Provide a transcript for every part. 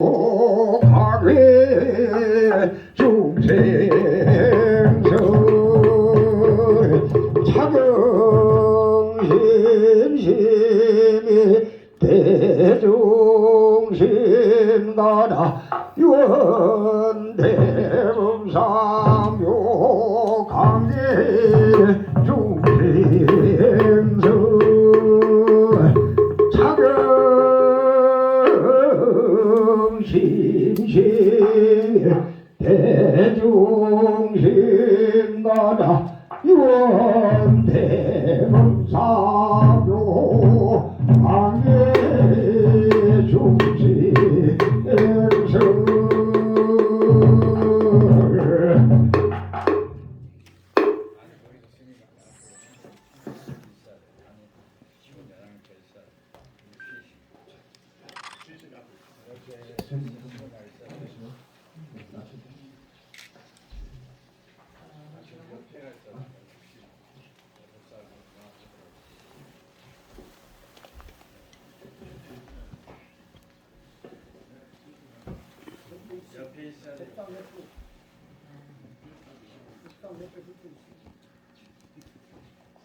가괴 중생설 차경심심이 대중심 나라 유언대범상묘 강계 중생설 심심 대중심 나라 유언대범사묘 강계 중심설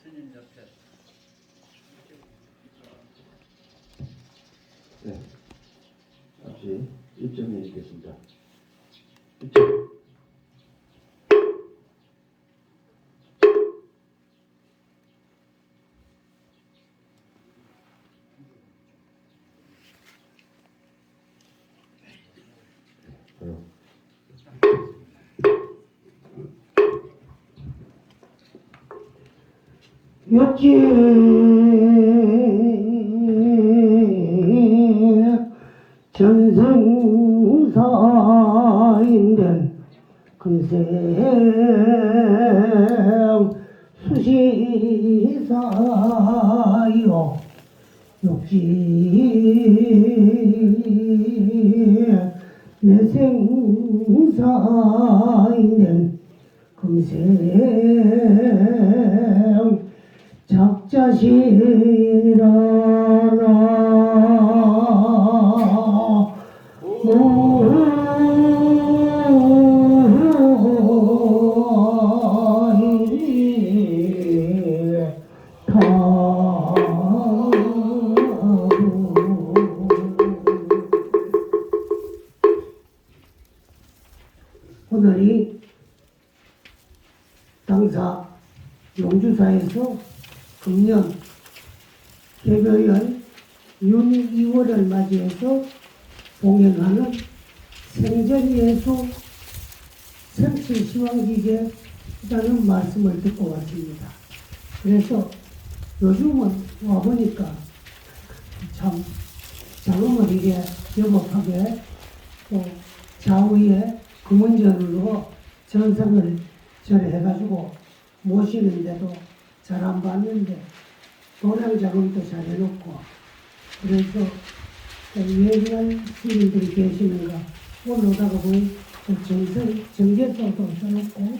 스님 옆에. 네, 잠시 입점해 있겠습니다. 입점. 육지 전승사인된 금생 수시사요 육지 내생사인된 금생 작자신이라나 오늘이 당사 용주사에서 금년 개묘연 윤2월을 맞이해서 봉행하는 생전예수 생칠시황기계라는 말씀을 듣고 왔습니다. 그래서 요즘은 와보니까 참 장엄을 이게 여법하게 또 좌우에 금은전으로 전상을 절해가지고 모시는데도 잘 안 봤는데 도량 작업도 잘 해놓고 그래서 예리한 스님들이 계시는가 올라오다가 보니 정제소도 써놓고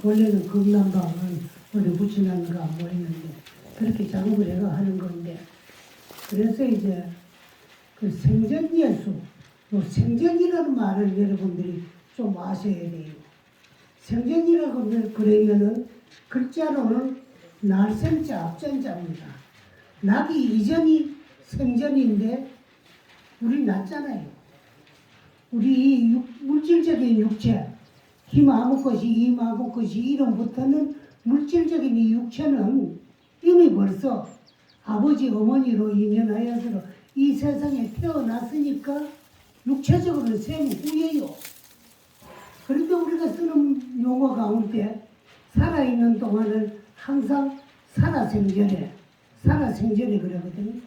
원래는 금남방은 어디 붙여놨는가 뭐 했는데 그렇게 작업을 해가 하는 건데 그래서 이제 그 생전예수 또 생전이라는 말을 여러분들이 좀 아셔야 돼요. 생전이라고 그러면은 글자로는 날생자 앞전자입니다. 나기 이전이 생전인데 우리 났잖아요. 우리 물질적인 육체, 힘 아무 것이 힘 아무 것이 이름부터는 물질적인 이 육체는 이미 벌써 아버지 어머니로 인연하여서 이 세상에 태어났으니까 육체적으로는 생 후예요. 그런데 우리가 쓰는 용어 가운데 살아있는 동안은 항상 살아생전에 그러거든요.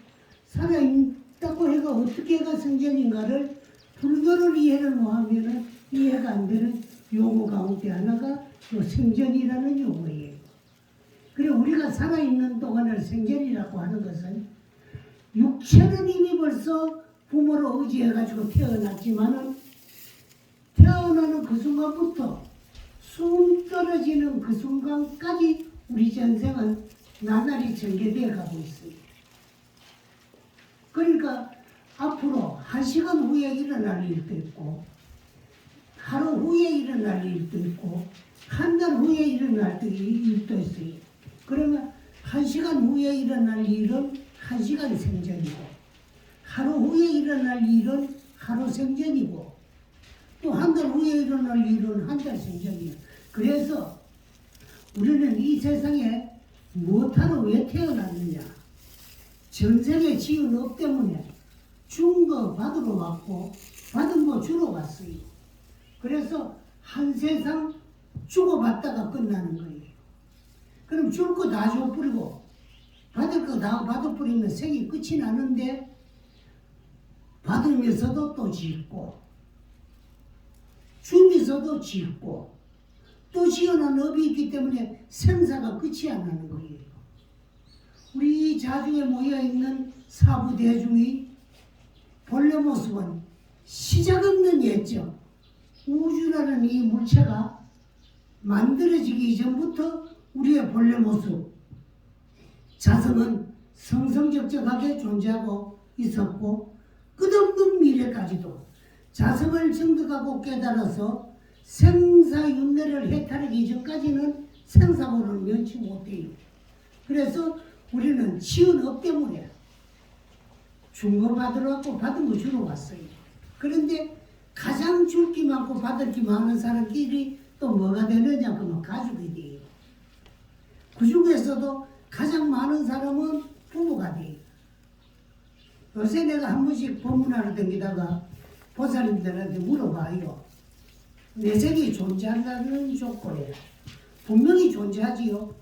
살아있다고 해가 어떻게 해가 생전인가를 불교를 이해를 못하면 이해가 안 되는 용어 가운데 하나가 요 생전이라는 용어예요. 그리고 우리가 살아있는 동안을 생전이라고 하는 것은 육체는 이미 벌써 부모로 의지해가지고 태어났지만은 태어나는 그 순간부터 숨 떨어지는 그 순간까지 우리 전생은 나날이 전개되어 가고 있습니다. 그러니까 앞으로 1시간 후에 일어날 일도 있고 하루 후에 일어날 일도 있고 한 달 후에 일어날 일도 있어요. 그러면 1시간 후에 일어날 일은 1시간 생전이고 하루 후에 일어날 일은 하루 생전이고 또 한 달 후에 일어날 일은 한 달 생전이에요. 그래서 우리는 이 세상에 무엇하러 왜 태어났느냐? 전생에 지은 업 때문에 준 거 받으러 왔고 받은 거 주러 왔어요. 그래서 한 세상 주고받다가 끝나는 거예요. 그럼 줄 거 다 줘버리고 받을 거 다 받아버리면 생이 끝이 나는데 받으면서도 또 짓고 주면서도 짓고 또 지어놓은 업이 있기 때문에 생사가 끝이 안 나는 거예요. 우리 자중에 모여있는 사부대중의 본래 모습은 시작 없는 예정, 우주라는 이 물체가 만들어지기 이전부터 우리의 본래 모습, 자성은 성성적적하게 존재하고 있었고 끝없는 미래까지도 자성을 정득하고 깨달아서 생사윤회를 해탈하기 이전까지는 생사고를 면치 못해요. 그래서 우리는 지은 업 때문에 준 거 받으러 왔고 받은 거 주러 왔어요. 그런데 가장 줄 게 많고 받을 게 많은 사람끼리 또 뭐가 되느냐 그러면 가족이 돼요. 그 중에서도 가장 많은 사람은 부부가 돼요. 요새 내가 한 번씩 법문하러 다니다가 보살님들한테 물어봐요. 내색이 존재한다는 조건이에요. 분명히 존재하지요.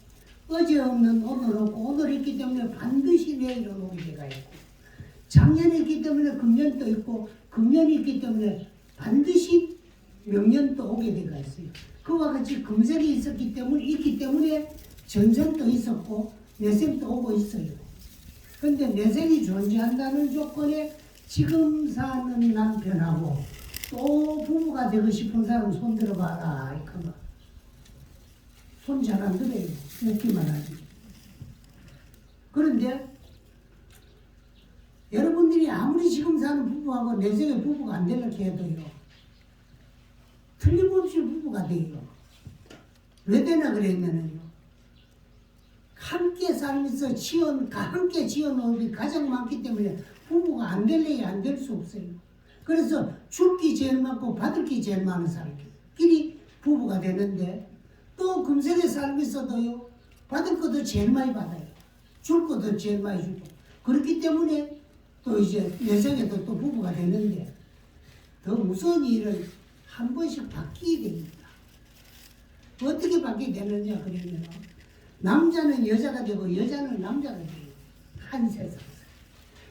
어제 없는 오늘 없고 오늘 있기 때문에 반드시 내일은 오게 돼가 있고 작년에 있기 때문에 금년도 있고 금년이 있기 때문에 반드시 명년도 오게 돼가 있어요. 그와 같이 금생이 있기 때문에 전생도 있었고 내생도 오고 있어요. 근데 내생이 존재한다는 조건에 지금 사는 남편하고 또 부부가 되고 싶은 사람 손 들어봐라. 손 잘 안 들어요. 느끼만 하지. 그런데 여러분들이 아무리 지금 사는 부부하고 내생에 부부가 안 되려고 해도요. 틀림없이 부부가 돼요. 왜 되나 그랬냐면요. 함께 살면서 함께 지어놓은 게 가장 많기 때문에 부부가 안 될래야 안 될 수 없어요. 그래서 줄 게 제일 많고 받을 게 제일 많은 사람끼리 부부가 되는데 또 금생에 살면서도요. 받을 것도 제일 많이 받아요. 줄 것도 제일 많이 주고 그렇기 때문에 또 이제 내생에도 또 부부가 되는데 더 무서운 일은 한 번씩 바뀌게 됩니다. 어떻게 바뀌게 되느냐 그러면 남자는 여자가 되고 여자는 남자가 돼요. 한 세상에서.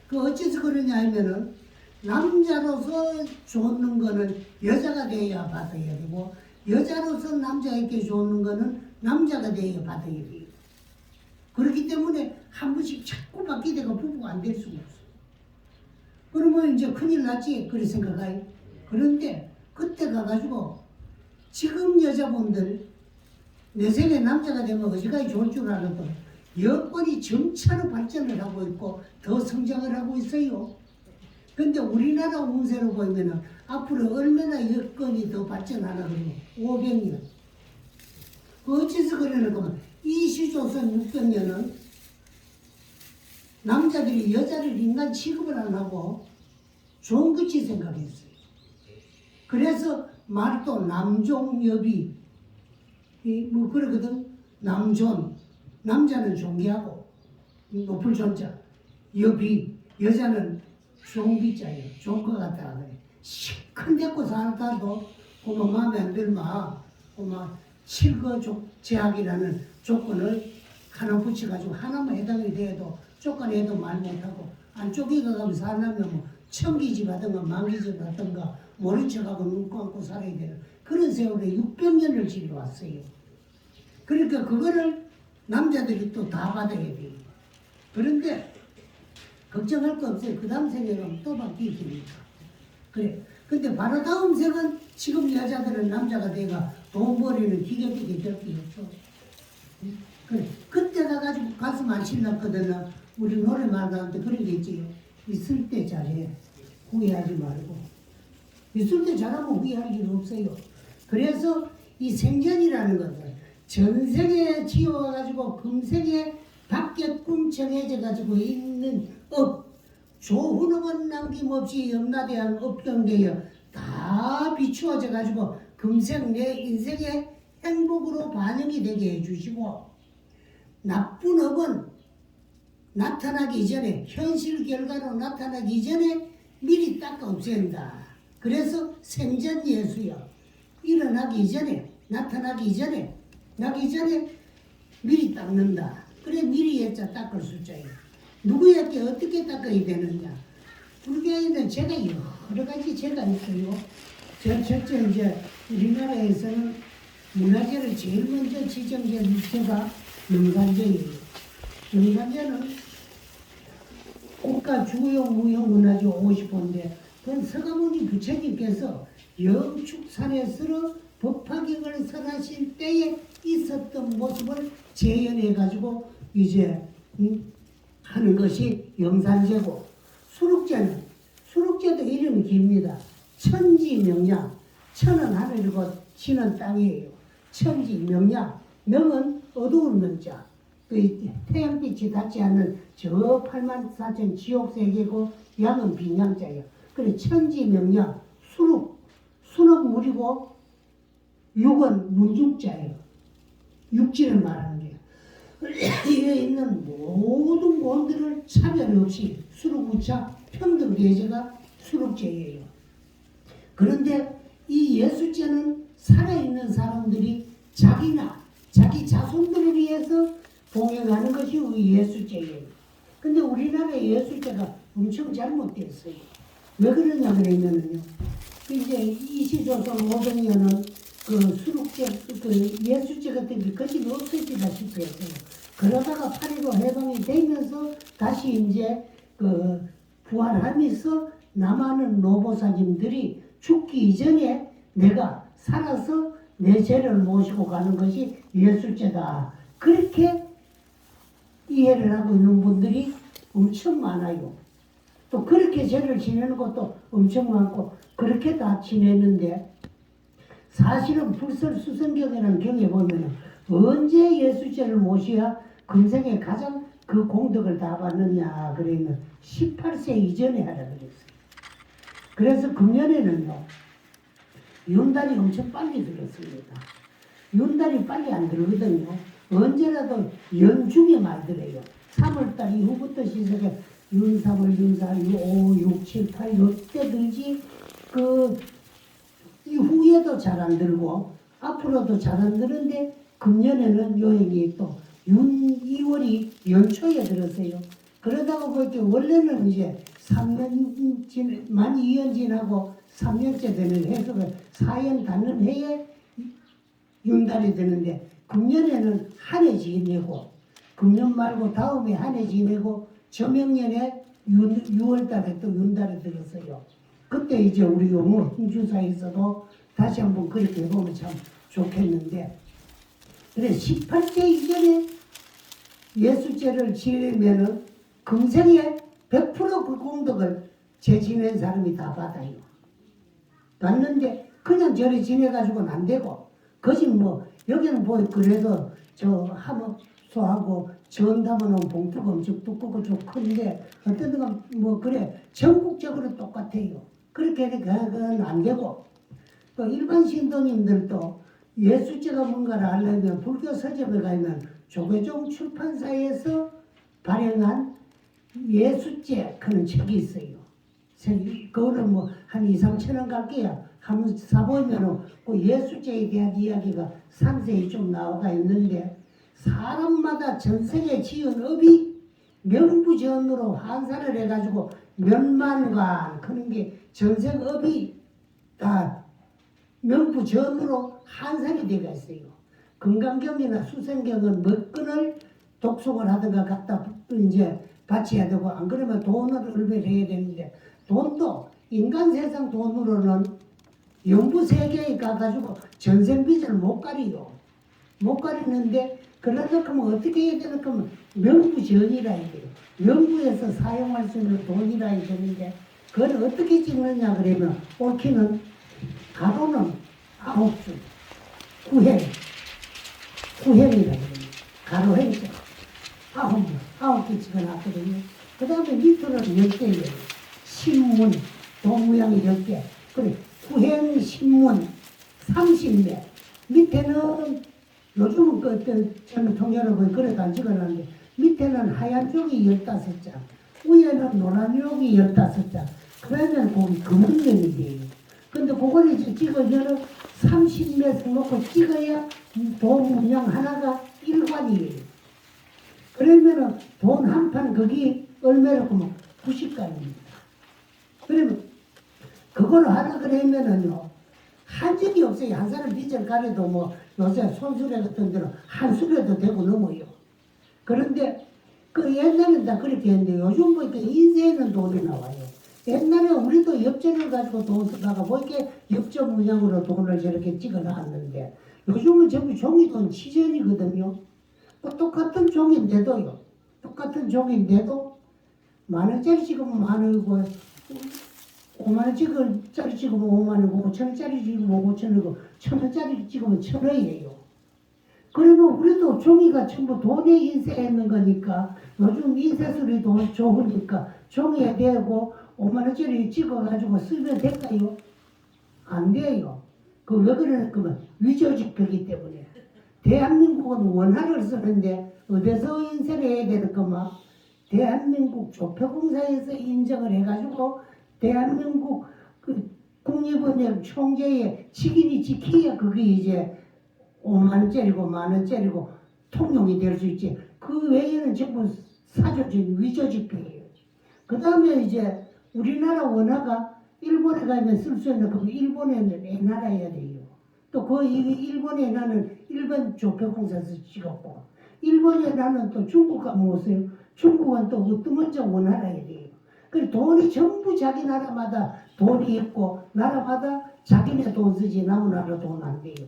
그 어째서 그러냐 하면은 남자로서 좋는 거는 여자가 돼야 받아야 되고 여자로서 남자에게 좋는 거는 남자가 돼야 받아야 돼요. 그렇기 때문에 한 번씩 자꾸 바뀌게 되고 부부가 안 될 수가 없어요. 그러면 이제 큰일 났지 그렇게 생각해요. 그런데 그때 가가지고 지금 여자분들 내생에 남자가 되면 어디까지 좋을 줄 알아도 여건이 점차로 발전을 하고 있고 더 성장을 하고 있어요. 근데 우리나라 운세로 보면은 앞으로 얼마나 여건이 더 발전하나 그러면 500년. 어째서 그러는 거면 이시조선 600년은 남자들이 여자를 인간 취급을 안 하고 좋은 것이 생각했어요. 그래서 말도 남종여비 뭐 그러거든. 남존 남자는 존귀하고 높을 존자 여비 여자는 좋은 비자예요. 좋은 것 같다 그래. 시큰대고 살다도 그만 마음에 안 들마 그만 실거 제약이라는 조건을 하나 붙여가지고 하나만 해당이 돼도 조건에도 말 못하고 안쪽에 가면 살려면 뭐 천기집 하든가 만기집 하든가 모른 척하고 눈 감고 살아야 되는 그런 세월에 600년을 지려왔어요. 그러니까 그거를 남자들이 또 다 받아야 돼요. 그런데 걱정할 거 없어요. 그 다음 생에는 또 바뀌십니다. 그래. 근데 바로 다음 생은 지금 여자들은 남자가 돼가 돈 벌이는 기계비기 될 게 없어. 그래. 그때 가가지고 가슴 안 실렸거든. 우리 노래만 가는데 그런 게 있지요. 있을 때 잘해. 후회하지 말고 있을 때 잘하면 후회할 일 없어요. 그래서 이 생전이라는 것은 전생에 지어가지고 금생에 밖에 꿈청해져가지고 있는 업, 좋은 업은 남김없이 염라대한 업경되어 다 비추어져가지고 금생 내 인생의 행복으로 반영이 되게 해주시고, 나쁜 업은 나타나기 전에, 현실 결과로 나타나기 전에 미리 닦아 없앤다. 그래서 생전 예수여, 일어나기 전에, 나타나기 전에, 나기 전에 미리 닦는다. 그래 미리 했자 닦을 숫자예요. 누구에게 어떻게 닦아야 되느냐? 불교에는 제가 여러 가지 제가 있어요. 첫째 이제 우리나라에서는 문화재를 제일 먼저 지정된 제가 명산제예요. 명산제는 국가 주요 무형문화재 50호인데 그건 서가모니 부처님께서 영축산에 서로 법화경을 설하실 때에 있었던 모습을 재현해가지고 이제 하는 것이 영산제고, 수록제도 이름이 깁니다. 천지명량, 천은 하늘이고 지는 땅이에요. 천지명량, 명은 어두운 명자, 그 태양빛이 닿지 않는 저 84,000 지옥세계고, 양은 빈양자예요. 그래 천지명량, 수는 물이고 육은 문죽자예요. 육지를 말하는 거예요. 이에 있는 모든 본들을 차별 없이 수록무차 평등대제가 수록제예요. 그런데 이 예수제는 살아있는 사람들이 자기나 자기 자손들을 위해서 봉행하는 것이 우리 예수제예요. 근데 우리나라의 예수제가 엄청 잘못됐어요. 왜 그러냐 그러면요, 이제 이시조선 500년은 그 수록제, 그 예수제 같은 게 거의 없어지다시피 했어요. 그러다가 8.15 해방이 되면서 다시 이제 그 부활하면서 남아는 노보사님들이 죽기 이전에 내가 살아서 내 죄를 모시고 가는 것이 예수제다. 그렇게 이해를 하고 있는 분들이 엄청 많아요. 또 그렇게 죄를 지내는 것도 엄청 많고 그렇게 다 지내는데, 사실은 불설수성경이라는 경에 보면 언제 예수죄를 모셔야 금생에 가장 그 공덕을 다 받느냐 그러면 18세 이전에 하라 그랬어요. 그래서 금년에는요 윤달이 엄청 빨리 들었습니다. 윤달이 빨리 안 들거든요. 언제라도 연중에 많이 들어요. 3월달 이후부터 시작해 윤, 3월, 윤, 4, 5, 6, 7, 8 요때 들지 그 이후에도 잘 안 들고 앞으로도 잘 안 들는데 금년에는 요행이 또 윤, 2월이 연초에 들었어요. 그러다가 보니까 원래는 이제 3년 만 2년 지나고 3년째 되는 해석을 4년 닿는 해에 윤달이 되는데, 금년에는 한 해 지내고 금년 말고 다음에 한 해 지내고 저명년에 6월달에 또 윤달이 들었어요. 그때 이제 우리 용어 홍주사에서도 다시 한번 그렇게 해보면 참 좋겠는데, 그래 18세 이전에 예수죄를 지내면은 금생에 100%그 공덕을 죄 지낸 사람이 다 받아요. 받는데 그냥 저래 지내가지고는 안 되고, 거짓 뭐 여기는 뭐 그래도 저 함업소하고 전담하는 봉투가 엄청 두껍고 좀 큰데 어떤 데가 뭐 그래 전국적으로 똑같아요. 그렇게 그건 안 되고, 또 일반 신도님들도 예수죄가 뭔가를 알려면 불교 서점에 가면 조계종 출판사에서 발행한 예수죄 그런 책이 있어요. 그거를 뭐 한 2, 3천 원 갈게요. 한번 사보면 그 예수죄에 대한 이야기가 상세히 좀 나와 있는데, 사람마다 전생에 지은 업이 명부전으로 환산을 해가지고 몇만관 그런 게 전생업이 다 명부전으로 환산이 되어 있어요. 금강경이나 수생경은 몇 건을 독송을 하든가 갖다 이제 바쳐야 되고, 안 그러면 돈을 얼마해야 되는데, 돈도 인간 세상 돈으로는 영부 세계에 가가지고 전생 빚을 못 가리요. 못 가리는데, 그러다 그러면 어떻게 해야 되나 그러면 명부전이라 해야 돼요. 명부에서 사용할 수 있는 돈이라 해야 되는데, 그걸 어떻게 찍느냐 그러면 옳기는 가로는 9줄, 구행이라고 그래요. 가로 행자. 9개 찍어놨거든요. 그 다음에 밑으로는 10개예요. 신문, 동무양이 10개. 그래, 구행, 신문, 30매. 밑에는 요즘은 저는 통여러분 그래도 안 찍어놨는데 밑에는 하얀 쪽이 15장, 위에는 노란 쪽이 15장. 그러면 거기 금은면이 돼요. 근데 그걸 이제 찍으면은 30매 놓고 찍어야 돈 문양 하나가 1관이에요. 그러면은 돈 한 판 거기 얼마라고 하면 90관입니다. 그러면 그걸 하라 그러면은요 한적이 없어요. 한 사람 빚을 가려도 뭐 요새 손수레 같은 데는 한 수레도 되고 넘어요. 그런데 그 옛날엔 다 그렇게 했는데 요즘 보니까 인쇄에는 돈이 나와요. 옛날에 우리도 엽전을 가지고 돈 쓰다가 뭐 이렇게 엽전 문양으로 돈을 저렇게 찍어 놨는데 요즘은 전부 종이돈 치전이거든요. 또 똑같은 종인데도요. 똑같은 종인데도 10,000원짜리 찍으면 10,000원이고 5만원짜리 찍으면 5만원이고 5천원짜리 찍으면 5천원이고 1,000원짜리 찍으면 1,000원이에요. 그러면 우리도 종이가 전부 돈에 인쇄했는 거니까 요즘 인쇄술이 돈 좋으니까 종이에 대고 5만원짜리 찍어가지고 쓰면 될까요? 안 돼요. 그 왜 그러냐면 위조지표이기 때문에. 대한민국은 원화를 쓰는데 어디서 인쇄를 해야 되는 거만 대한민국 조표공사에서 인정을 해가지고 대한민국 그 국립은행 총재의 직인이 지켜야 그게 이제 5만원짜리고 10,000원짜리고 통용이 될 수 있지. 그 외에는 전부 사조적인 위조지표예요. 그 다음에 이제 우리나라 원화가 일본에 가면 쓸 수 있는 그 일본에는 엔화라야 돼요. 또 그 일본에 나는 일본 조표공사에서 찍었고 일본에 나는 또 중국 가면 오세요. 중국은 또 어떤 원화라야 돼요. 그 돈이 전부 자기 나라마다 돈이 있고 나라마다 자기네 돈 쓰지 남은 나라 돈 안 돼요.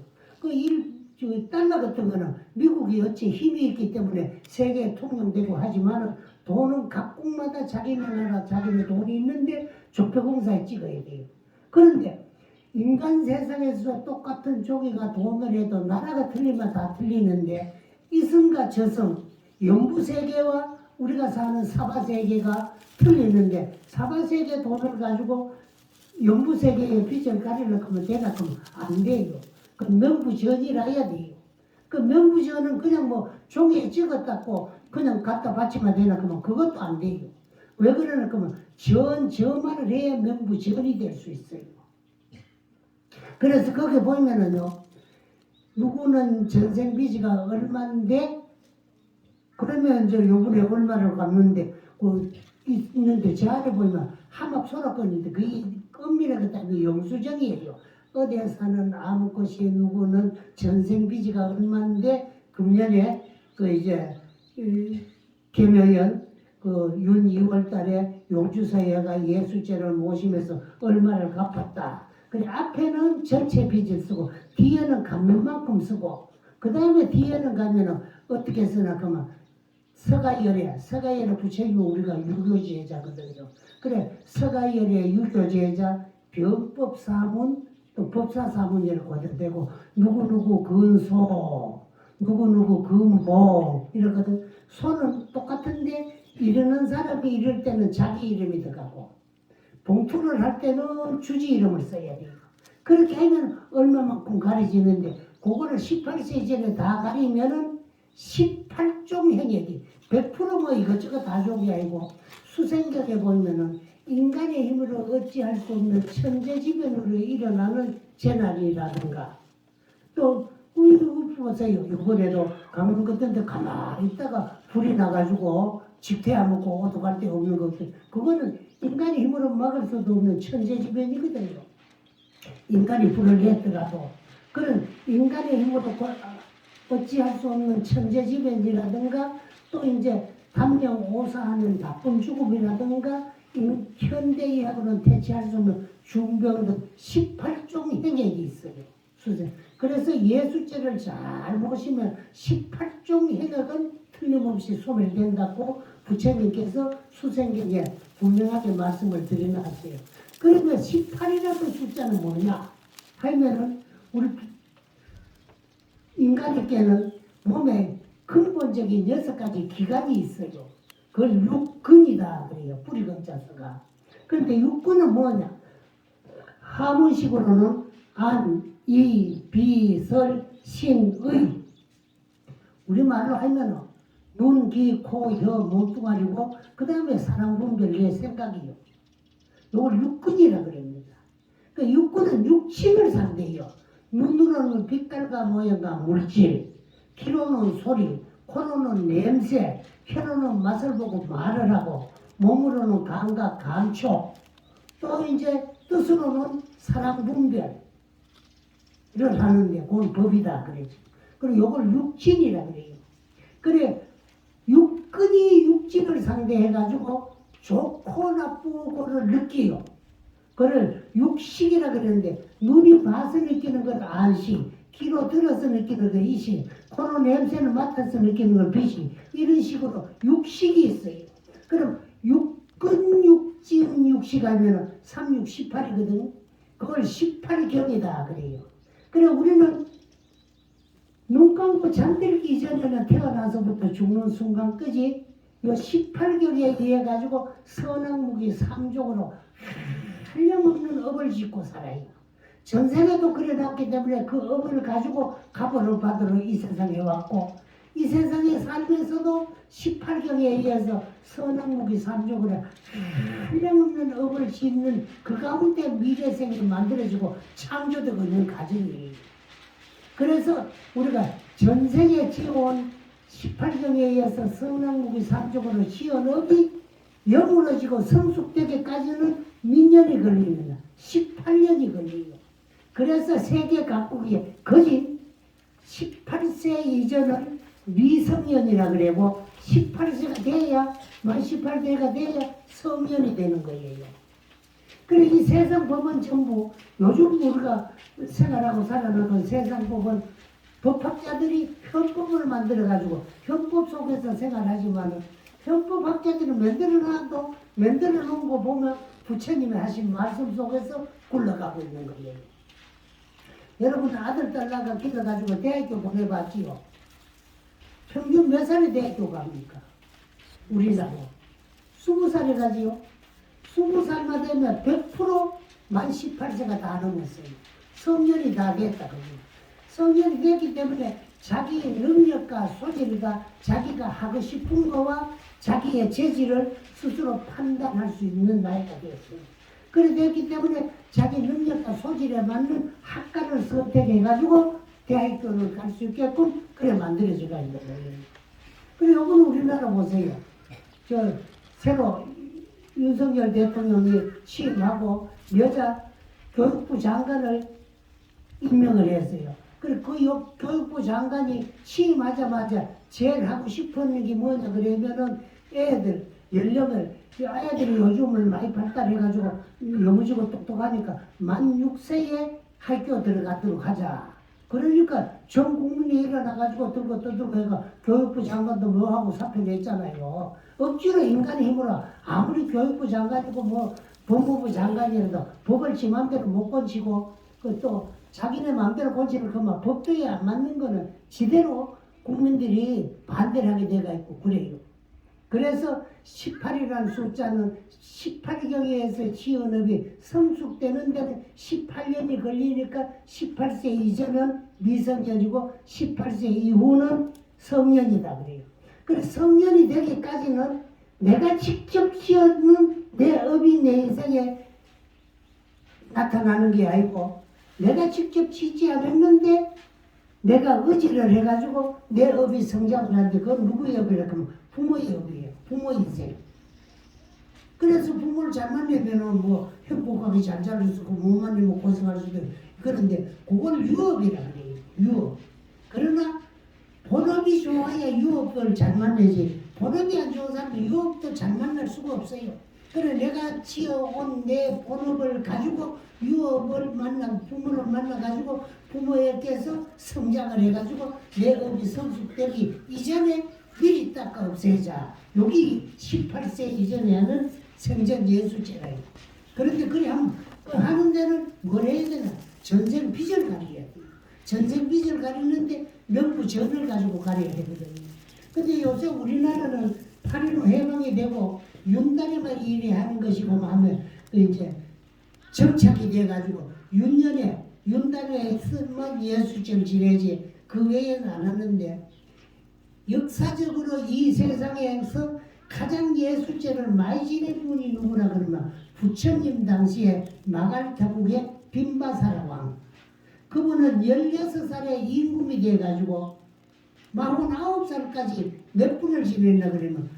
달러 같은 거는 미국이 어찌 힘이 있기 때문에 세계에 통용되고 하지만 돈은 각국마다 자기네 나라 자기네 돈이 있는데 조표공사에 찍어야 돼요. 그런데 인간 세상에서 똑같은 종이가 돈을 해도 나라가 틀리면 다 틀리는데 이승과 저승, 영부세계와 우리가 사는 사바세계가 틀리는데 사바세계 돈을 가지고 영부세계의 빚을 가리려고 하면 되나 그러면 안 돼요. 그 명부전이라야 돼요. 그 명부전은 그냥 뭐 종이에 찍었다고 그냥 갖다 바치면 되나 그러면 그것도 안 돼요. 왜 그러나 그러면 저말을 해야 명부전이 될 수 있어요. 그래서 거기 보면은요 누구는 전생빚이가 얼마인데 그러면 이제 요번에 얼마를 갚는데 그 있는데 저 아래 보면 함합소라권인데 그게 엄밀하게 그 영수증이에요. 어디에 사는 아무 것이 누구는 전생빚이가 얼마인데 금년에 그 이제 김여연 그 윤 2월달에 용주사회가 예수제를 모시면서 얼마를 갚았다. 그래 앞에는 전체 빚을 쓰고 뒤에는 갚는 만큼 쓰고 그 다음에 뒤에는 가면은 어떻게 쓰나 그러면 서가열에 부처님은 우리가 유교제자거든요. 그래 서가열에 유교제자 병법사문 또 법사사문이라고 거듭되고 누구누구 근소 누구누구 근봉 이러거든. 소는 똑같은데 이르는 사람이 이럴 때는 자기 이름이 들어가고 봉투를 할 때는 주지 이름을 써야 돼요. 그렇게 하면 얼마만큼 가려지는데 그거를 18세 전에 다 가리면은 18종 행역이 100%뭐 이것저것 다 좋은 게 아니고 수생격에 보면은 인간의 힘으로 어찌할 수 없는 천재지변으로 일어나는 재난이라든가 또 보세요. 이번에도 강릉 같은 데 가만히 있다가 불이 나가지고 집태야 먹고 어디 갈 데 없는 것들 그거는 인간의 힘으로 막을 수도 없는 천재지변이거든요. 인간이 불을 냈더라도 그런 인간의 힘으로 어찌할 수 없는 천재지변이라든가 또 이제 단명오사하는 나쁜 죽음이라든가 현대의학으로는 대체할 수 없는 중병 18종 행역이 있어요. 그래서 예수죄를 잘 보시면 18종 행역은 틀림없이 소멸된다고 부처님께서 수생경에 분명하게 말씀을 드려놨어요. 그러면 18이라는 숫자는 뭐냐 하면은 우리 인간에게는 몸에 근본적인 6가지 기관이 있어요. 그걸 육근이다 그래요. 뿌리근자서가. 그런데 육근은 뭐냐? 하문식으로는 안, 이, 비, 설, 신, 의. 우리말로 하면은 눈, 귀, 코, 혀, 몸뚱아리고 그 다음에 사랑, 분별, 내 생각이요. 이걸 육근이라 그럽니다. 그 육근은 육신을 상대해요. 눈으로는 빛깔과 모양과 물질, 귀로는 소리, 코로는 냄새, 혀로는 맛을 보고 말을 하고, 몸으로는 감각, 감촉, 또 이제 뜻으로는 사랑, 분별을 하는데 그건 법이다 그러죠. 그리고 이걸 육진이라 그래요. 그래 육근이 육진을 상대해가지고 좋고 나쁘고를 느끼요. 그걸 육식이라 그러는데 눈이 봐서 느끼는 걸 안식, 귀로 들어서 느끼는 걸 이식, 코로 냄새를 맡아서 느끼는 걸 비식, 이런 식으로 육식이 있어요. 그럼 육근, 육진, 육식 하면 3, 6, 18이거든. 그걸 18경이다 그래요. 그래 우리는 눈 감고 잠들기 이전에는 태어나서부터 죽는 순간까지 이 18경에 의해 가지고 선악무기 3종으로 한량없는 업을 짓고 살아요. 전생에도 그래놨기 때문에 그 업을 가지고 갑을 받으러 이 세상에 왔고, 이 세상에 살면서도 18경에 의해서 선악무기 3종으로 한량없는 업을 짓는 그 가운데 미래생이 만들어지고 창조되고 있는 과정이에요. 그래서 우리가 전생에 지어온 18경에 의해서 선악무기 3종으로 지은 업이 영으로지고 성숙되기까지는 몇 년이 걸립니다. 18년이 걸려요. 그래서 세계 각국이 거진 18세 이전은 미성년이라 그래고 18세가 돼야 만 18세가 돼야 성년이 되는 거예요. 그래 이 세상 법은 전부 요즘 우리가 생활하고 살아가는 세상 법은 법학자들이 헌법을 만들어 가지고 헌법 속에서 생활하지만 헌법학자들이 만들어 놓은 거 보면 부처님이 하신 말씀 속에서 굴러가고 있는 거예요. 여러분 아들 딸 낳아 길러가지고 대학교 보내봤지요. 평균 몇 살에 대학교 갑니까? 우리나라 20살에 가지요. 20살만 되면 100%만 18세가 다 넘었어요. 성년이 다 됐다 그러죠. 성년이 됐기 때문에 자기의 능력과 소질과 자기가 하고 싶은 거와 자기의 재질을 스스로 판단할 수 있는 나이가 되었어요. 그래 됐기 때문에 자기 능력과 소질에 맞는 학과를 선택해가지고 대학교를 갈 수 있게끔 그래 만들어져가 있는 거예요. 그래 요거는 우리나라 보세요. 저 새로 윤석열 대통령이 취임하고 여자 교육부 장관을 임명을 했어요. 그래 그 교육부 장관이 취임하자마자 제일 하고 싶은 게 뭐냐 그러면은 애들 연령을 아이들이 요즘을 많이 발달해가지고 너무지고 똑똑하니까 만 6세에 학교 들어가도록 하자. 그러니까 전 국민이 일어나가지고 들고 떠들고 해가 교육부 장관도 뭐하고 사표 냈잖아요. 억지로 인간의 힘으로 아무리 교육부 장관이고 뭐 법무부 장관이라도 법을 지 맘대로 못 고치고 그 또 자기네 맘대로 고치는 그만 법도에 안 맞는 거는 지대로 국민들이 반대를 하게 돼가 있고 그래요. 그래서 18이라는 숫자는 18경에서 지연업이 성숙되는 데는 18년이 걸리니까 18세 이전은 미성년이고 18세 이후는 성년이다 그래요. 그래서 성년이 되기까지는 내가 직접 지어는 내 업이 내 인생에 나타나는 게 아니고 내가 직접 짓지 않았는데 내가 의지를 해가지고 내 업이 성장을 하는데 그건 누구의 업이라 그러면 부모의 업이에요. 부모 인생. 그래서 부모를 잘 만나면은 뭐 행복하게 잘 자랄 수 있고 못 만나면 고생할 수도 있고 그런데 그걸 유업이라 그래요. 유업. 그러나 본업이 좋아야 유업을 잘 만나지 본업이 안 좋은 사람은 유업도 잘 만날 수가 없어요. 그래 내가 지어온 내 본업을 가지고 유업을 부모를 만나가지고 부모에게서 성장을 해가지고 내 업이 성숙되기 이전에 미리 닦아 없애자. 여기 18세 이전에는 생전 예수제라. 그런데 그래 하는 데는 뭘 해야 되나? 전생 빚을 가려야 돼. 전생 빚을 가리는데 명부 전을 가지고 가려야 되거든요. 근데 요새 우리나라는 8.15 해방이 되고 윤달에만 일이 하는 것이고 하면 이제 정착이 돼가지고 윤달에만 예수절 지내지 그 외에는 안 하는데 역사적으로 이 세상에서 가장 예수절을 많이 지낸 분이 누구나 그러면 부처님 당시에 마갈타국의 빈바사라 왕. 그분은 16살에 임금이 돼가지고 49살까지 몇 분을 지냈나 그러면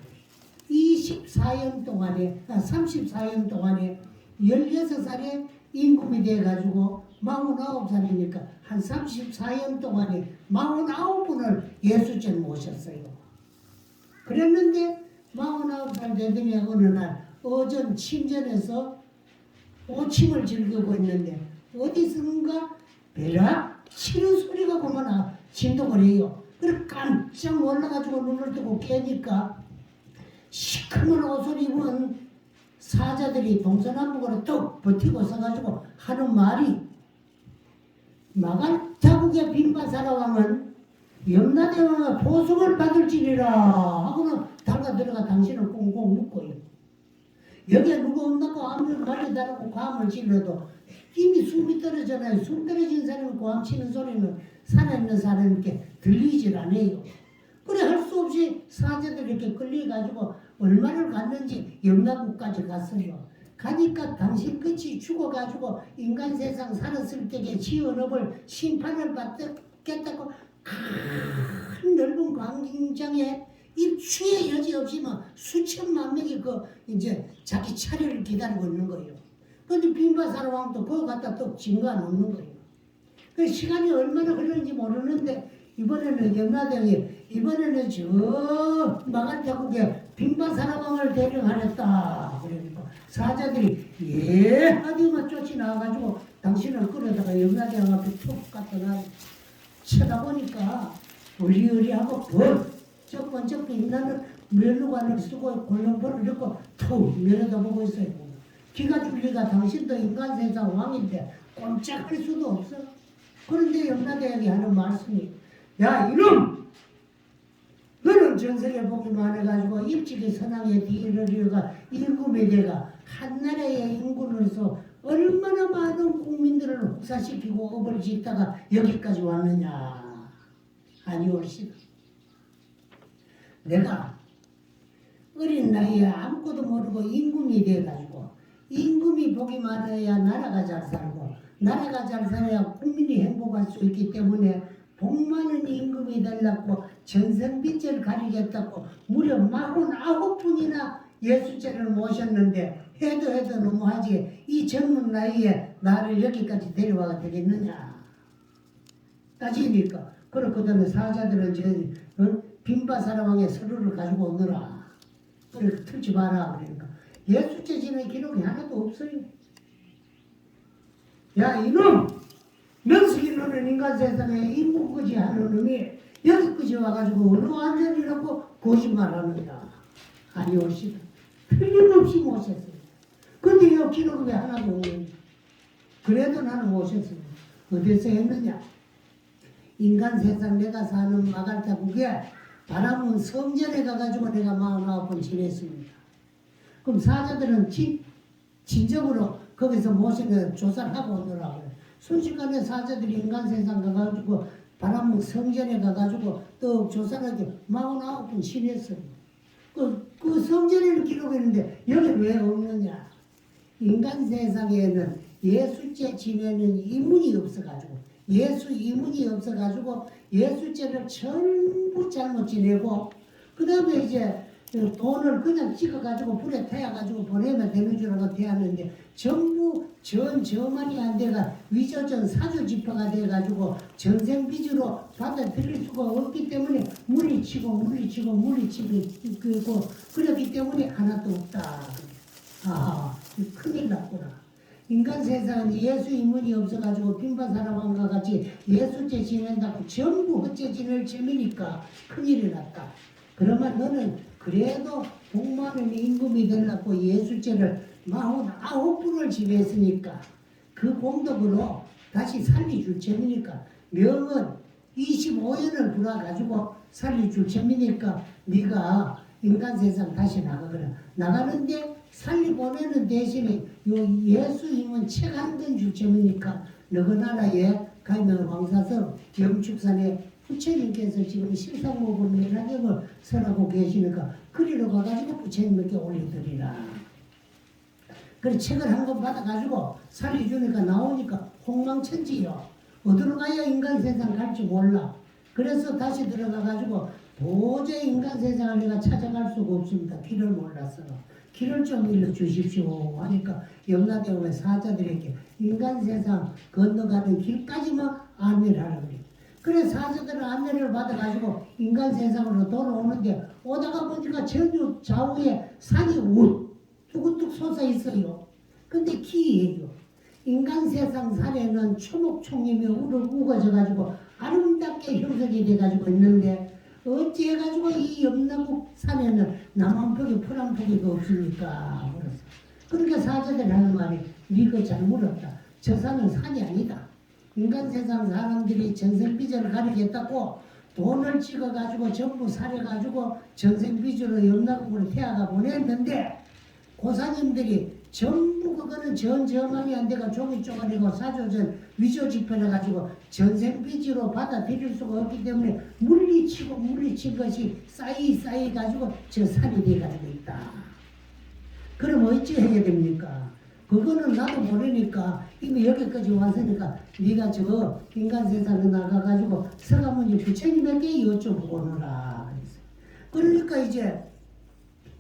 34년 동안에 16살에 임금이 돼가지고 49살이니까 한 34년 동안에 49분을 예수전 모셨어요. 그랬는데 49살 되더니 어느 날 어전 침전에서 오침을 즐기고 있는데 어디선가 벼락 치는 소리가 그만 진동을 해요. 그래 깜짝 놀라가지고 눈을 뜨고 깨니까 시커먼 옷을 입은 사자들이 동서남북으로 뚝 버티고 서가지고 하는 말이 마갈타국의 빈바사라 왕은 염라대 왕의 보석을 받을지니라 하고는 달가 들어가 당신을 꽁꽁 묶어요. 여기에 누가 온다고 암을 가려다라고 고함을 질러도 이미 숨이 떨어져나요. 숨 떨어진 사람이 고함 치는 소리는 살아있는 사람에게 들리질 않아요. 그래 할 수 없이 사자들이 이렇게 끌려가지고 얼마를 갔는지 염라국까지 갔어요. 가니까 당신 끝이 죽어가지고 인간 세상 살았을 때에 지연업을 심판을 받겠다고 큰 넓은 광장에 입추의 여지 없이 막 수천만 명이 이제 자기 차례를 기다리고 있는 거예요. 근데 빈바사라 왕도 그거 갖다 또 증거해 놓는 거예요. 그 시간이 얼마나 흘렀는지 모르는데 이번에는 염라대왕이 이번에는 저 마갈타국에 빈바사라 왕을 대령하랬다. 그러니까 사자들이 예 하디만 쫓이 나와가지고 당신을 끌어다가 염라대왕 앞에 툭 갖다 놔 쳐다보니까 어리어리하고 번쩍 번쩍 빛나는 면류관을 쓰고 골룡벌을 넣고 툭 내려다보고 있어요. 기가 줄리가 당신도 인간 세상 왕인데 꼼짝할 수도 없어. 그런데 염라대왕이 하는 말씀이 야 이놈! 너는 전설에 보기만 해가지고 일찍이 선왕에 이르려가 임금이 돼가 한나라의 임금으로서 얼마나 많은 국민들을 혹사시키고 업을 짓다가 여기까지 왔느냐. 아니올시다. 내가 어린 나이에 아무것도 모르고 임금이 돼가지고 임금이 보기만 해야 나라가 잘 살고 나라가 잘 살아야 국민이 행복할 수 있기 때문에 복 많은 임금이 되려고 전생빚을 가리겠다고 무려 49분이나 예수제를 모셨는데 해도 너무하지 이 젊은 나이에 나를 여기까지 데려와가 되겠느냐 따지니까 그렇거든. 사자들은 빈바사라 왕의 서류를 가지고 오너라 그래 틀지 마라 그러니까 예수제 지는 기록이 하나도 없어요. 야 이놈! 명숙이 너는 인간 세상에 인구거지 하는 놈이 여기까지 와가지고 어느 완전이라고 거짓말하느냐. 아니오시다. 틀림없이 모셨어요. 근데 이 기록이 하나도 없는 그래도 나는 모셨어요. 어디서 했느냐. 인간 세상 내가 사는 마갈타국에 바람은 성전에 가가지고 내가 49번 지냈습니다. 그럼 사자들은 진정으로 거기서 모시는 조사를 하고 오더라고요. 순식간에 사자들이 인간 세상 가가지고 바람문 성전에 가가지고 또 조사를 하고 49분 지냈어요. 그 성전에는 기록했는데 여기 왜 없느냐. 인간 세상에는 예수죄 지내는 이문이 없어가지고 예수 이문이 없어가지고 예수죄를 전부 잘못 지내고 그 다음에 이제 돈을 그냥 찍어가지고 불에 태워가지고 보내면 되는 줄 알고 태웠는데 전부 저만이 안 돼가 위조전 사조지파가 돼가지고 전생빚으로 받아들일 수가 없기 때문에 물리치고 그리고 그렇기 때문에 하나도 없다. 아 큰일 났구나. 인간 세상은 예수 인문이 없어가지고 빈바사라 왕과 같이 예수죄 지낸다고 전부 헛죄 지낼 죄미니까 큰일이 났다. 그러면 너는 그래도 복마는 임금이 되려고 예수죄를 49분을 지냈으니까 그 공덕으로 다시 살리줄 셈이니까 명은 25년을 불어가지고 살리줄 셈이니까 네가 인간 세상 다시 나가거라. 나가는데 살리 보내는 대신에 요 예수 임은 책 한 권 줄 셈이니까 너그 나라에 가면 왕사성 영축산에 부처님께서 지금 실상모범 연화경을 설하고 계시니까 그리로 가가지고 부처님께 올려드리라. 그래 책을 한 권 받아가지고 살려주니까 나오니까 홍망천지요. 어디로 가야 인간 세상 갈지 몰라. 그래서 다시 들어가가지고 도저히 인간 세상을 내가 찾아갈 수가 없습니다. 길을 몰라서. 길을 좀 일러주십시오 하니까 염라대왕의 사자들에게 인간 세상 건너가는 길까지만 안내를 하라 그래. 그래 사자들은 안내를 받아가지고 인간 세상으로 돌아오는데 오다가 보니까 전주 좌우에 산이 우뚝우뚝 솟아 있어요. 근데 기이해요. 인간 세상 산에는 초목총이며 우거져가지고 아름답게 형성이 돼가지고 있는데 어찌 해가지고 이 염라국 산에는 남한폭이 풀한폭이가 없습니까? 그래서 그러니까 사자들이 하는 말이 네가 잘 물었다. 저 산은 산이 아니다. 인간 세상 사람들이 전생비전을 가리겠다고 돈을 찍어가지고 전부 사려가지고 전생비전으로 염라국으로 태아가 보냈는데 고사님들이 전부 그거는 전저만이 안 돼가 종이 쪼가리고 사조전 위조집현해가지고 전생비지로 받아들일 수가 없기 때문에 물리친 것이 쌓이가지고 저 산이 돼가지고 있다. 그럼 어찌 해야 됩니까? 그거는 나도 모르니까 이미 여기까지 왔으니까 네가 저 인간 세상에 나가가지고 서가모니 부처님에게 여쭤보고 오너라. 그러니까 이제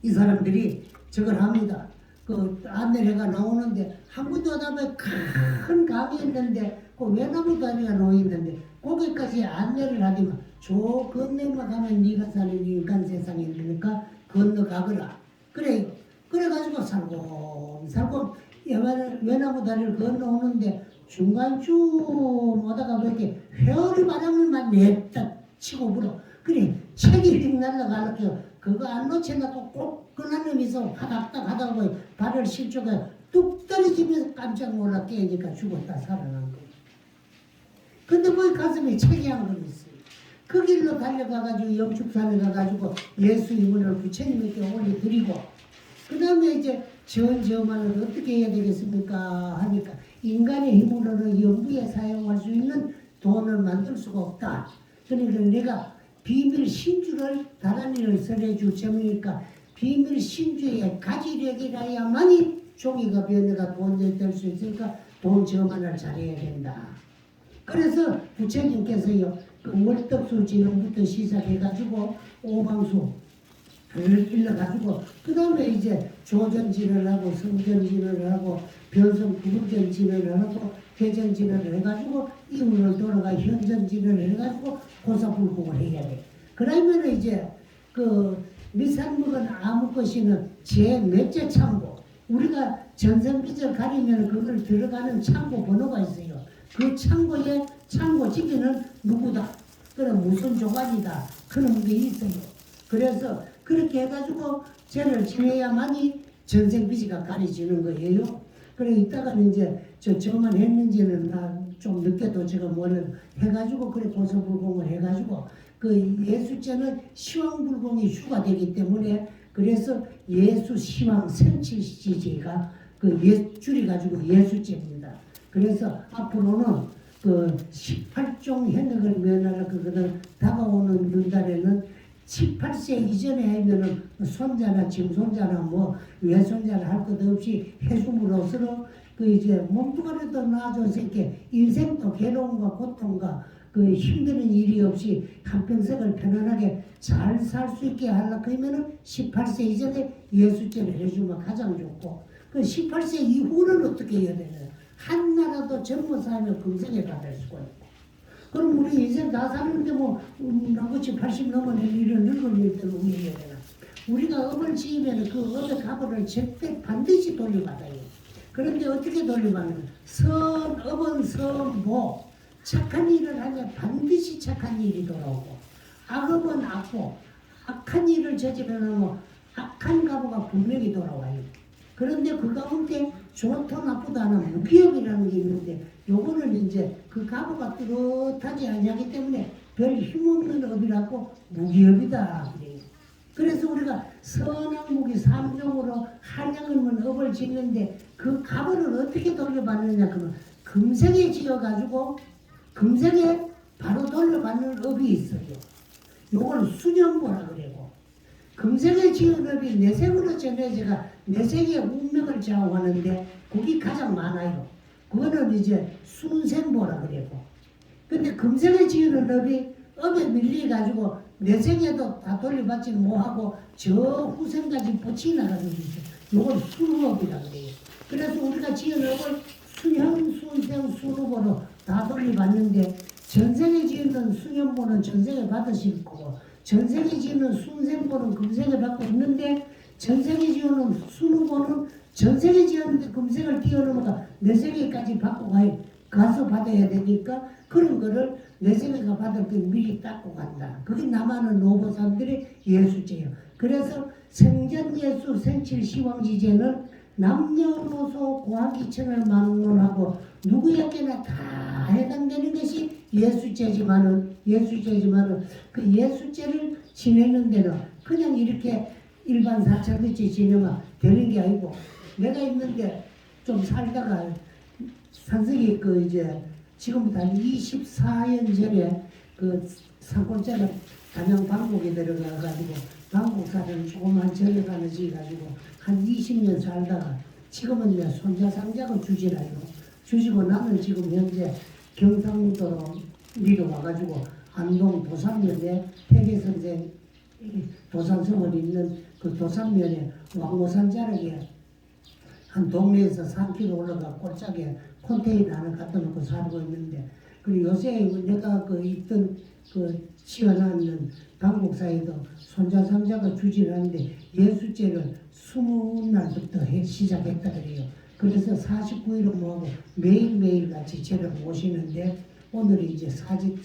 이 사람들이 저걸 합니다. 그 안내래가 나오는데 한 군데 하다 보면 큰 감이 있는데 그 외나무 다리가 놓여있는데 거기까지 안내를 하지만 저 건너만 가면 네가 사는 인간 세상이니까 건너가거라. 그래가지고 살고 외나무 다리를 건너오는데 중간쯤 오다가 그렇게 회오리 바람을만 냈다 치고 불어. 그래 책이 휙 날라가려고 그거 안 놓쳐놓고 꼭 그나님이서 하닥닥 하다 보니 발을 실쪽에 뚝 떨어지면서 깜짝 놀라 깨니까 죽었다 살아난 거예요. 근데 뭐 가슴에 책이 한 권 있어요. 그 길로 달려가가지고 영축산에 가가지고 예수 이문을 부처님께 올려드리고 그 다음에 이제 전저만을 어떻게 해야 되겠습니까 하니까 인간의 힘으로는 연구에 사용할 수 있는 돈을 만들 수가 없다. 그러니까 내가 비밀 신주를 다란이를 설해줄 점이니까 비밀 신주의 가지력이라야만이 종이가 변해가 돈이 될 수 있으니까 돈 저만을 잘해야 된다. 그래서 부처님께서요 그 월덕수 진흥부터 시작해가지고 오방수 일러가지고 그 다음에 이제 조전진을 하고 성전진을 하고 변성 구불전진을 하고 회전진을 해가지고 이문을 돌아가 현전진을 해가지고 고사불공을 해야 돼. 그러면 이제 그 미산묵은 아무 것이는 제 몇째 창고 우리가 전생비절 가리면 그걸 들어가는 창고 번호가 있어요. 그 창고에 창고 지기는 누구다. 그럼 무슨 조관이다. 그런 게 있어요. 그래서 그렇게 해가지고 죄를 지내야만이 전생비지가 가려지는 거예요. 그래 이따가는 이제 저만 했는지는 나 좀 늦게도 제가 뭘 해가지고 그래 고소불공을 해가지고 그 예수죄는 시황불공이 휴가 되기 때문에 그래서 예수 시황 생칠시제가 그 줄여가지고 예수죄입니다. 그래서 앞으로는 그 18종 현역을 면하라 그거는 다가오는 눈달에는 18세 이전에 하면은 손자나 증손자나 뭐 외손자나 할 것 없이 해줌으로써 그 이제 몸뚱아리도 나아져서 이렇게 인생도 괴로움과 고통과 그 힘드는 일이 없이 한평생을 편안하게 잘 살 수 있게 하려고 하면은 18세 이전에 예수죄를 해주면 가장 좋고 그 18세 이후는 어떻게 해야 되나요? 한나라도 젊은 사람이 금생에 가될 수가 있고 그럼 우리 인생 다 사는데 뭐 나같이 80 넘은 일을 늙은 일들을 우리 해야 되나? 우리가 업을 지으면 그 업의 값을 절대 반드시 돌려받아요. 그런데 어떻게 돌려받는? 업은 선보 착한 일을 하면 반드시 착한 일이 돌아오고 악업은 악보 악한 일을 저지르면 악한 가보가 분명히 돌아와요. 그런데 그 가운데 좋다 나쁘다 하는 무기업이라는 게 있는데 요거는 이제 그 가보가 뚜렷하지 아니하기 때문에 별 힘없는 업이라고 무기업이다 그래요. 그래서 우리가 선악 무기 삼종으로 한양을 업을 짓는데 그 가보를 어떻게 돌려받느냐 그러면 금생에 지어가지고 금생에 바로 돌려받는 업이 있어요. 요걸 수년보라 그래고 금생에 지은 업이 내생으로 전해져가 내생의 운명을 좌우하는데 그게 가장 많아요. 그거는 이제 순생보라 그래고 근데 금생에 지은 업이 업에 밀려가지고 내생에도 다 돌려받지는 못하고 저 후생까지 뻗치 나가는 거죠. 요걸 순업이라 그래요. 그래서 우리가 지은 업을 수년, 순생, 순업으로 다 돌려받는데 전생에 지은 수년보는 전생에 받으실 거고 전생에 지은 순생보는 금생에 받고 있는데 전생에 지은 순업보는 전생에 지었는데 금생을 뛰어넘어가 내생에까지 받고 가서 받아야 되니까 그런 거를 내생에가 받을 때 미리 닦고 간다. 그게 남아는 노보사들의 예수제예요. 그래서 생전 예수 생칠 시황지제는 남녀노소 고학이천을 막론하고 누구에게나 다 해당되는 것이 예수제지만은 그 예수제를 지내는 데는 그냥 이렇게 일반 사찰같이 지내면 되는 게 아니고 내가 있는데 좀 살다가 산석이 그 이제 지금부터 한 24년 전에 그 산골짜기 단양 방목에 들어가가지고 방목사를 조그만 절에 가는 지 가지고 한 20년 살다가 지금은 내 손자 상자가 주지라요. 주시고 나는 지금 현재 경상도로 내려와가지고 안동 도산면에 태계선생 도산성을 있는 그 도산면에 왕고산 자락에 한 동네에서 3km 올라가 꼴짝에 컨테이너 하나 갖다 놓고 살고 있는데 그리고 요새 내가 그 있던 그 치어놨는 방목사에도 손자 상자가 주진하는데 예수제를 20날부터 시작했다 그래요. 그래서 49일을 모아고 매일매일 같이 제를 모시는데 오늘이 이제 40째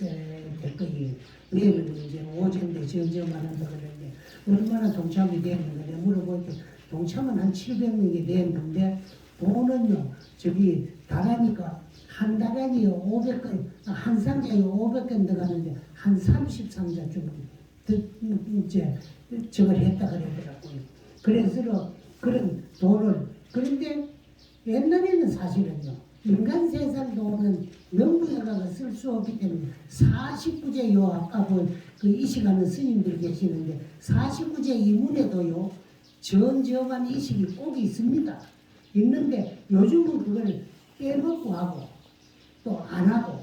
될 거예요. 내일은 이제 5제인데 전쟁만 한다 그러는데 얼마나 동참이 되는가 물어보니까 동참은 한 700명이 되는데 돈은요 저기 다라니까 한 다라니요 500건 한 상자에 500건 들어가는데 한 30상자 좀 이제 저걸 했다 그러더라고요. 그래서 그런 돈을 그런데 옛날에는 사실은요 인간 세상 돈은 명부여가가 쓸 수 없기 때문에 49제 요 아까 그 이식하는 스님들 계시는데 49제 이문에도요 전저만 이식이 꼭 있습니다. 있는데 요즘은 그걸 빼먹고 하고 또 안 하고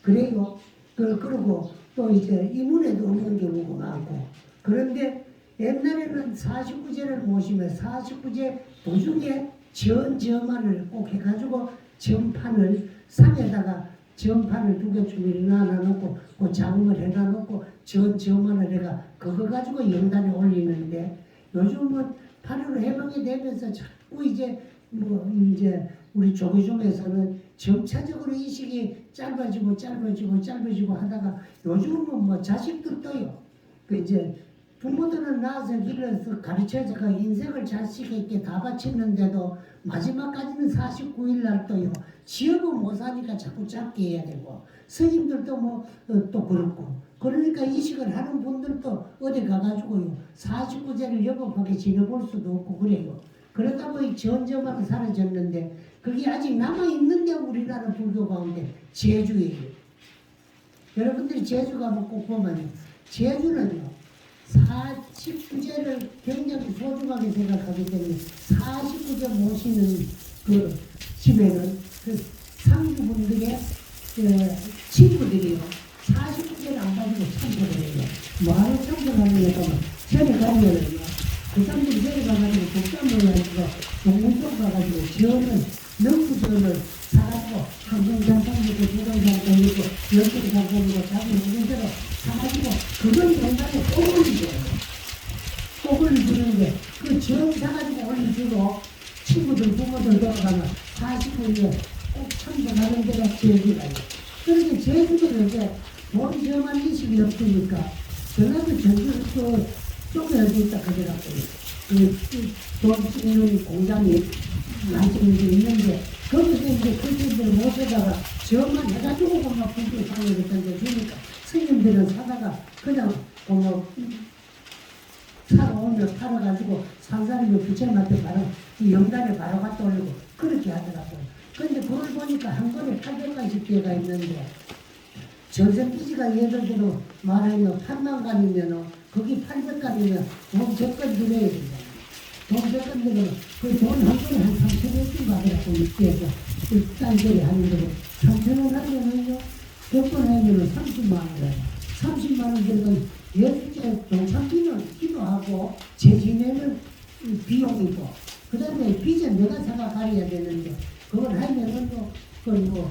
그래요. 그러고 또 이제 이문에도 없는 경우가 많고 그런데 옛날에는 49제를 모시면 49제 도중에 전저만을 꼭 해가지고 전판을 상에다가 전판을 2개 놔놓고 그 자금을 해놔놓고 전만을 해가 그거 가지고 영단에 올리는데 요즘은 8.15 해방이 되면서 자꾸 이제 이제 우리 조계종에서는 점차적으로 인식이 짧아지고 하다가 요즘은 자식들도요 그 이제 부모들은 낳아서 길러서 가르쳐줘가 인생을 자식에게 다 바쳤는데도 마지막까지는 49일 날 또요 지업은 못 사니까 자꾸 짧게 해야 되고 스님들도 또 그렇고 그러니까 이식을 하는 분들도 어디 가가지고요 49제를 여법하게 지내볼 수도 없고 그래요. 그러다 보니 전저만 사라졌는데 그게 아직 남아있는데 우리나라 불교 가운데 제주예요. 여러분들이 제주 가면 꼭 보면요 제주는요 49제를 굉장히 소중하게 생각하기 때문에 49제 모시는 그 집에는 그 상주분들의 친구들이요 49제를 안 가지고 참석을 해요. 뭐하러 참석하느냐 하면 절에 가면은요 그 사람들이 절에 가가지고 독감을 가지고 동문쪽 가가지고 저는 명수전을 사가지고 한동산상이고 두동산상이고 열동산상이고 자기 있는 대로 사가지고 그걸 영상에 꼭 올리죠. 꼭 올려주는데 그 전 사가지고 올려주고 친구들 부모들 돌아가면 49일에 꼭 참석하는 데가 제주가요. 그런데 제주도 이제 돈 저만 인식이 없으니까 전라도 전주 쪼개져 있다 그러더라고요. 돈 찍는 공장이 많은 게 있는데 거기서 이제 그분들 모셔다가 저만 해가지고 막 분들 상을 던져주니까 스님들은 사다가 그냥 사러 오면 팔아가지고 산사람이 부처님한테 바로 이 영단에 바로 갖다 올리고 그렇게 하더라고요. 근데 그걸 보니까 한 번에 800가지 개가 있는데 전생기지가 예를 들어 말하면 8만 간이면 거기 800간이면 돈 100건 드려야 된다. 돈 100건 드리면 그 돈 한 번에 한 3,000원씩 받으라고 육지에서 딴소리 하는 거고 3,000원 하면은요 100번 하면은 30만 원이에요. 30만 원 들면 예술제 동창비는 기도하고 재지내는 비용이고 그 다음에 빚은 내가 사가 가려야 되는데 그걸 하면은 뭐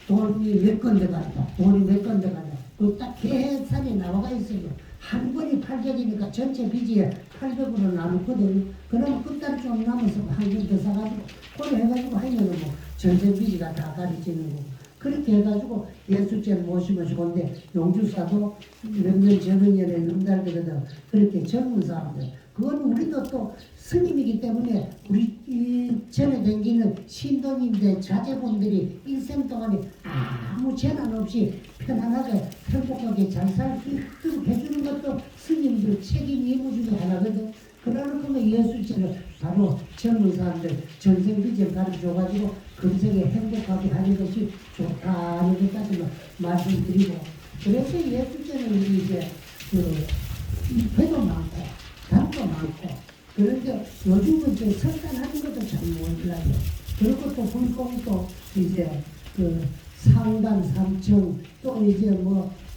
돈이 몇 건 들어간다. 돈이 몇 건 들어간다. 그 딱 계산이 나와가 있어요. 한 번이 800이니까 전체 빚이 800으로 나누거든요. 그러면 끝달 좀 남아서 한 번 더 사가지고 그걸 해가지고 하면은 뭐 전체 빚이가 다 가려지는 거고 그렇게 해가지고 예수죄를 모시고 근데 용주사도 몇 년 전에 넘달거든. 그렇게 젊은 사람들 그건 우리도 또 스님이기 때문에 우리 이 전에 댕기는 신도님들 자제분들이 일생 동안에 아무 재난 없이 편안하게 행복하게 잘 살 수 있도록 해주는 것도 스님들 책임 의무 중에 하나거든. 그러는 예술제를 바로 젊은 사람들 전생비제 가르쳐줘가지고 금생에 행복하게 하는 것이 좋다는 것까지만 말씀드리고 그래서 예술제는 우리 이제 배도 많고 담도 많고 그런데 요즘은 이제 설단하는 것도 잘 몰라요. 그리고 또 불공도 이제 상단 3층 또 이제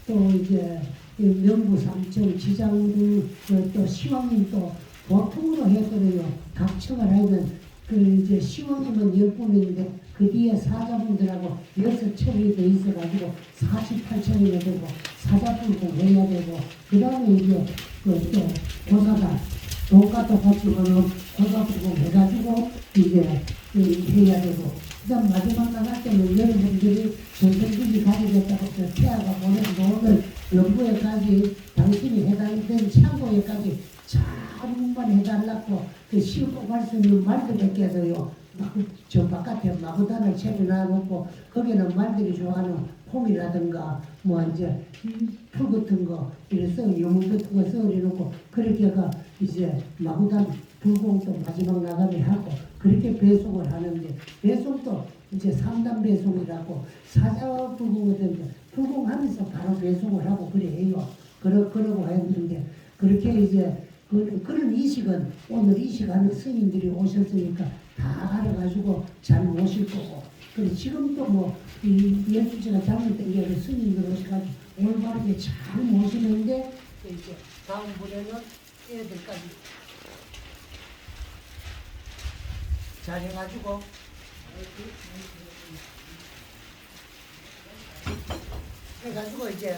또 이제 명부 3층 지장들 또 시황님 또 보통으로 했거든요. 각 층을 하면 이제 시황님은 10분인데 그 뒤에 사자분들하고 6층이 돼 있어가지고 48층이 되고 사자분들 해야 되고 그 다음에 이제 또 고사단 돈가도 같이거는 고사분들 해가지고 이제 해야 되고 그다음 마지막 나갈 때는 여러분들이 전생들이 가지겠다고 태아가 보낸 돈을 연구에까지 당신이 해달라는 창고에까지 잘만 해달라고 싣고 갈 수 있는 말들밖에 해서요. 저 바깥에 마구단을 채워놔놓고 거기는 말들이 좋아하는 콩이라든가 뭐 이제 풀 같은 거 이래서 유물 같은 거 썰어놓고 그렇게가 이제 마구단 불공도 마지막 나가게 하고 그렇게 배송을 하는데 배송도 이제 3단 배송이라고 사자 불공을 되는데 불공하면서 바로 배송을 하고 그래요. 그러고 했는데 그렇게 이제 그런 이식은 오늘 이식하는 스님들이 오셨으니까 다 알아가지고 잘 모실 거고 그리고 지금도 이 예수제가 잘못된 게 아니라 스님들 오셔가지고 올바르게 잘 모시는데 이제 다음번에는 애들까지 잘 해가지고 이제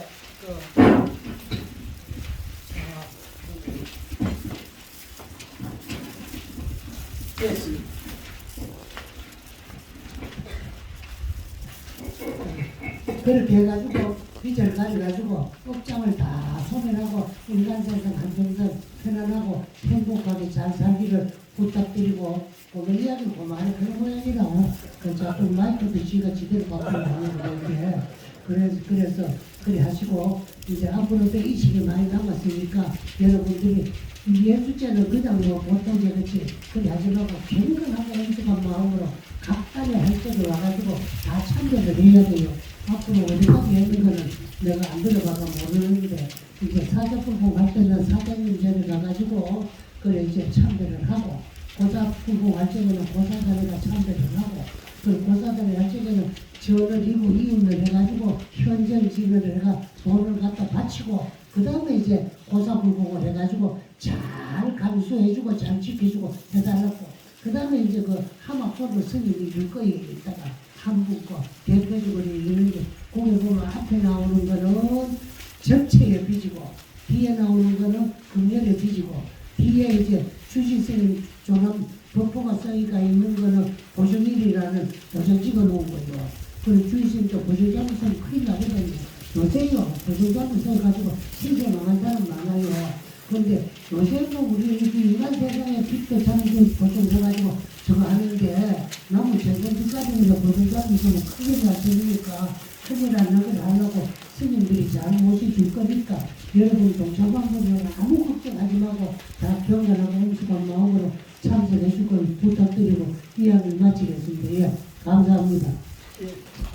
됐습니다. 그렇게 해가지고 빚을 가져가지고 업장을 다 소멸하고 인간 세상 한평생 편안하고 행복하게 잘 살기를 부탁드리고 오늘 이야기는 그만해 그런 모양이라 그 자꾸 마이크도 지가 지대로 갖고 나오는 건데 그래서 그래 하시고 이제 앞으로도 이 시기 많이 남았으니까 여러분들이 예술제는 그냥 보통 그렇지 그래 하지 말고 경건하고 엄숙한 마음으로 각단의 할 때도 와가지고 다 참여를 해야 돼요. 앞으로 어디까지 했는 거는 내가 안 들어가서 모르는데 이제 사자불공 할 때는 사장님 전에 가가지고 그래 이제 참배를 하고 고사불공 할 때는 고사단에다 참배를 하고 그 고사단에 할 때는 전을 이웃을 해가지고 현전 지면을 해가 돈을 갖다 바치고 그 다음에 이제 고사불공을 해가지고 잘 감수해주고 잘 지켜주고 해달라고 그 다음에 이제 하마포를 스님이 줄 거예요. 이따가 한국 거 대표적으로 있는데 거기 보면 앞에 나오는 거는 적체에 빚이고 뒤에 나오는 거는 금년에 빚이고 뒤에 이제 주지스님 조남 법포가 써있가 있는 거는 보정일이라는 보정 찍어놓은 거예요. 그리고 주지스님도 보정 잘못하면 큰일 나거든요. 요새요 보정 잘못 써가지고 신세 망한 사람 많아요. 근데 요새도 우리 인간 세상에 빚도 참고 보존해가지고 저거 하는데 너무 전전비싸지면서 보존자기 있으면 큰일 날 테니까 큰일 안 나게 하려고 스님들이 잘 모셔줄 거니까 여러분 동참방문을 아무 걱정하지 말고 다 경건하고 음식한 마음으로 참석해 줄 걸 부탁드리고 이야기를 마치겠습니다. 예, 감사합니다. 예.